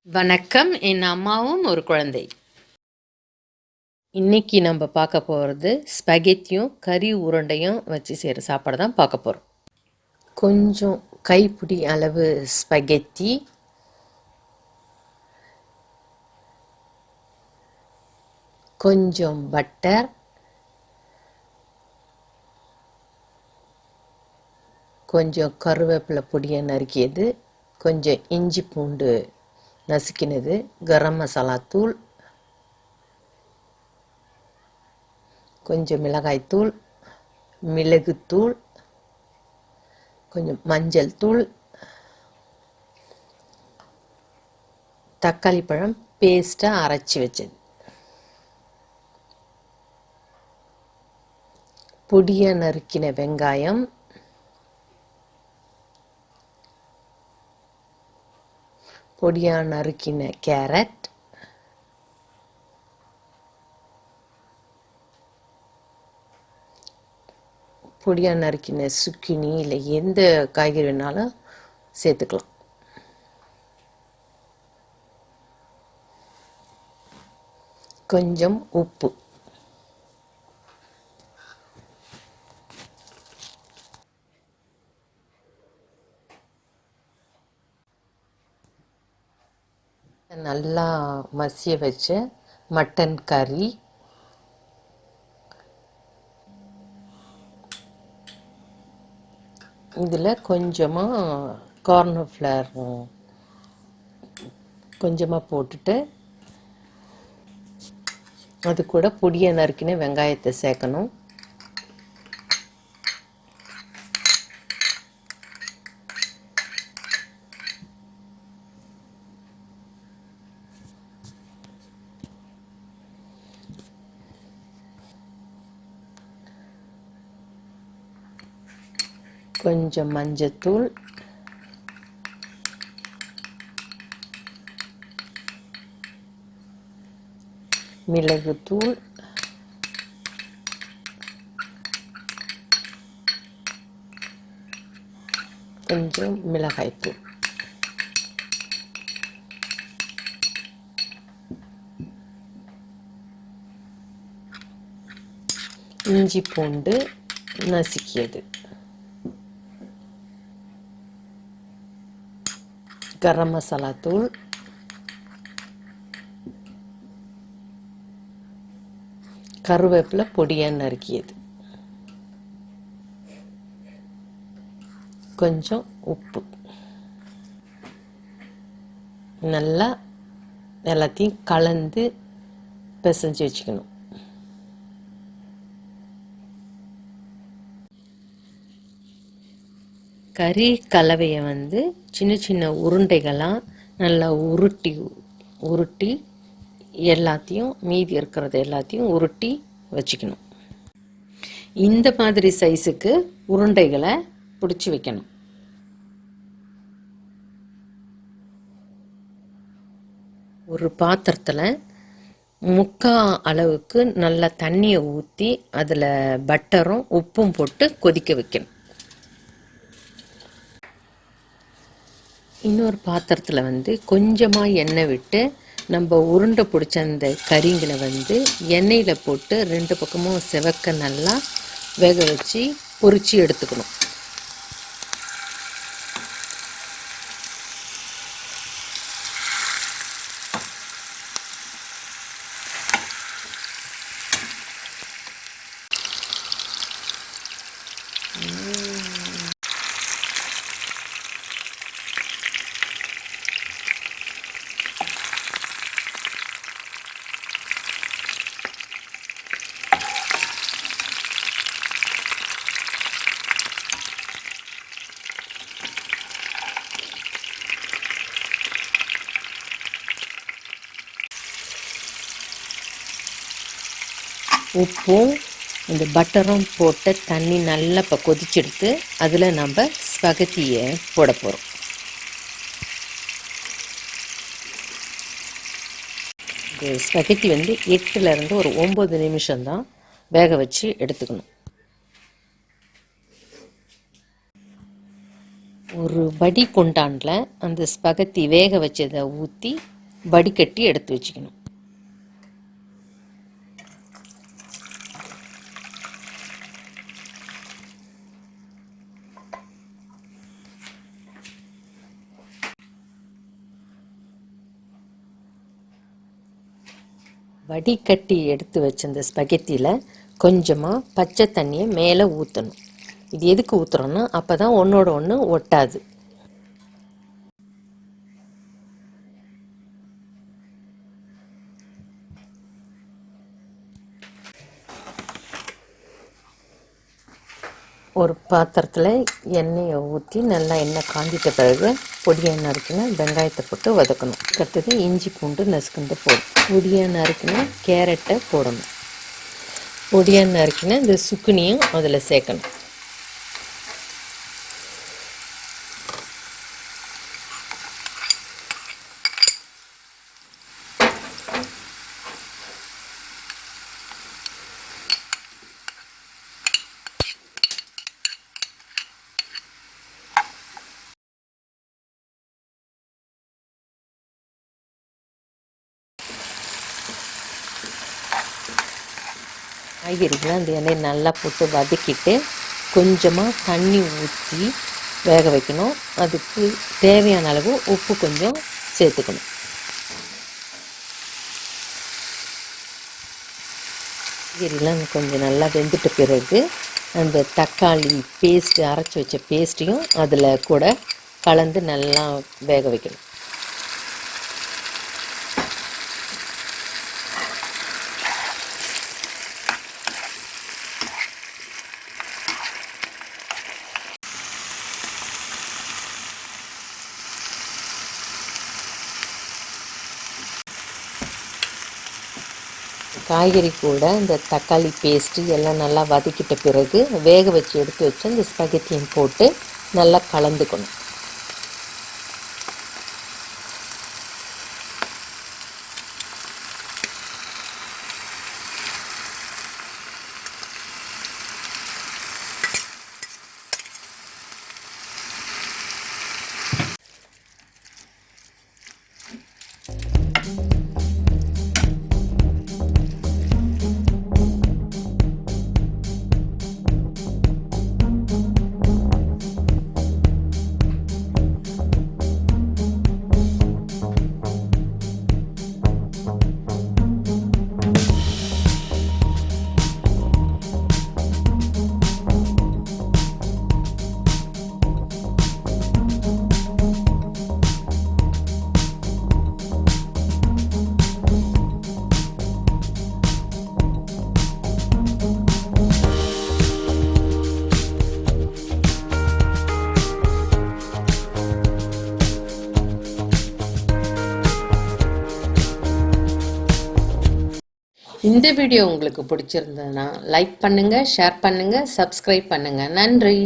வணக்கம். என் அம்மாவும் ஒரு குழந்தை. இன்னைக்கு நம்ம பார்க்க போகிறது ஸ்பெகெத்தியும் கறி உருண்டையும் வச்சு செய்கிற சாப்பாடு தான் பார்க்க போகிறோம். கொஞ்சம் கைப்பிடி அளவு ஸ்பெகெத்தி, கொஞ்சம் பட்டர், கொஞ்சம் கருவேப்பிலை பொடியை நறுக்கியது, கொஞ்சம் இஞ்சி பூண்டு நசுக்கினது, கரம் மசாலா தூள், கொஞ்சம் மிளகாய்த்தூள், மிளகுத்தூள், கொஞ்சம் மஞ்சள் தூள், தக்காளி பழம் பேஸ்ட்டாக அரைச்சி வச்சது, பொடியாக நறுக்கின வெங்காயம், பொடியாக நறுக்கின கேரட், பொடியாக நறுக்கின சுக்கினி இல்லை எந்த காய்கறி வேணாலும் சேர்த்துக்கலாம். கொஞ்சம் உப்பு, நல்லா மசிய வச்ச மட்டன் கறி, இதில் கொஞ்சமாக கார்ன்ஃப்ளவர் கொஞ்சமாக போட்டுட்டு அது கூட பொடியை நறுக்கின வெங்காயத்தை சேர்க்கணும். கொஞ்சம் மஞ்சத்தூள், மிளகுத்தூள், கொஞ்சம் மிளகாய்த்தூள், இஞ்சி பூண்டு நசுக்கியது, கரம் மசாலா தூள், கருவேப்பிலை பொடியாக நறுக்கியது, கொஞ்சம் உப்பு, நல்லா எல்லாத்தையும் கலந்து பிசைஞ்சு வச்சுக்கணும். கறி கலவையை சின்ன சின்ன உருண்டைகளாக நல்லா உருட்டி எல்லாத்தையும் மீதி இருக்கிறது எல்லாத்தையும் உருட்டி வச்சுக்கணும். இந்த மாதிரி சைஸுக்கு உருண்டைகளை பிடிச்சி வைக்கணும். ஒரு பாத்திரத்தில் முக்கால் அளவுக்கு நல்லா தண்ணியை ஊற்றி அதில் பட்டரும் உப்பும் போட்டு கொதிக்க வைக்கணும். இன்னொரு பாத்திரத்தில் கொஞ்சமாக எண்ணெய் விட்டு நம்ம உருண்டை பிடிச்ச அந்த கறிங்களை எண்ணெயில் போட்டு ரெண்டு பக்கமும் செவக்க நல்லா வேக வச்சு பொரிச்சு எடுத்துக்கணும். உப்பும் இந்த பட்டரும் போட்ட தண்ணி நல்லா இப்போ கொதிச்செடுத்து அதில் நம்ம ஸ்பெகத்தியை போட போகிறோம். இந்த ஸ்பெகத்தி 8லேருந்து ஒரு 9 நிமிஷம்தான் வேக வச்சு எடுத்துக்கணும். ஒரு வடி குண்டானில் அந்த ஸ்பகத்தி வேக வச்சதை ஊற்றி வடிகட்டி எடுத்து வச்சுக்கணும். வடிகட்டி எடுத்து வச்ச அந்த ஸ்பகெத்தியில் கொஞ்சமாக பச்சை தண்ணியை மேலே ஊற்றணும். இது எதுக்கு ஊற்றுறோன்னா அப்போ தான் ஒன்றோட ஒன்று ஒட்டாது. ஒரு பாத்திரத்தில் எண்ணெயை ஊற்றி நல்லா எண்ணெய் காஞ்சிட்ட பிறகு பொடியாக நறுக்கின வெங்காயத்தை போட்டு வதக்கணும். அடுத்தது இஞ்சி பூண்டு நசுக்குண்டு போடணும். பொடியாக நறுக்கின கேரட்டை போடணும். பொடியாக நறுக்கின இந்த சுக்குனியும் அதில் சேர்க்கணும். காய்கறிகளை அந்த எண்ணெயை நல்லா போட்டு வதக்கிட்டு கொஞ்சமாக தண்ணி ஊற்றி வேக வைக்கணும். அதுக்கு தேவையான அளவு உப்பு கொஞ்சம் சேர்த்துக்கணும். காய்கறிலாம் கொஞ்சம் நல்லா வெந்துட்ட பிறகு அந்த தக்காளி பேஸ்ட்டு அரைச்சி வச்ச பேஸ்ட்டையும் அதில் கூட கலந்து நல்லா வேக வைக்கணும். காய்கறி கூட இந்த தக்காளி பேஸ்ட்டு எல்லாம் நல்லா வதக்கிட்ட பிறகு வேக வச்சு எடுத்து வச்சு இந்த ஸ்பகெத்தியும் போட்டு நல்லா கலந்துக்கணும். இந்த வீடியோ உங்களுக்கு பிடிச்சிருந்ததுன்னா லைக் பண்ணுங்கள், ஷேர் பண்ணுங்கள், சப்ஸ்கிரைப் பண்ணுங்கள். நன்றி.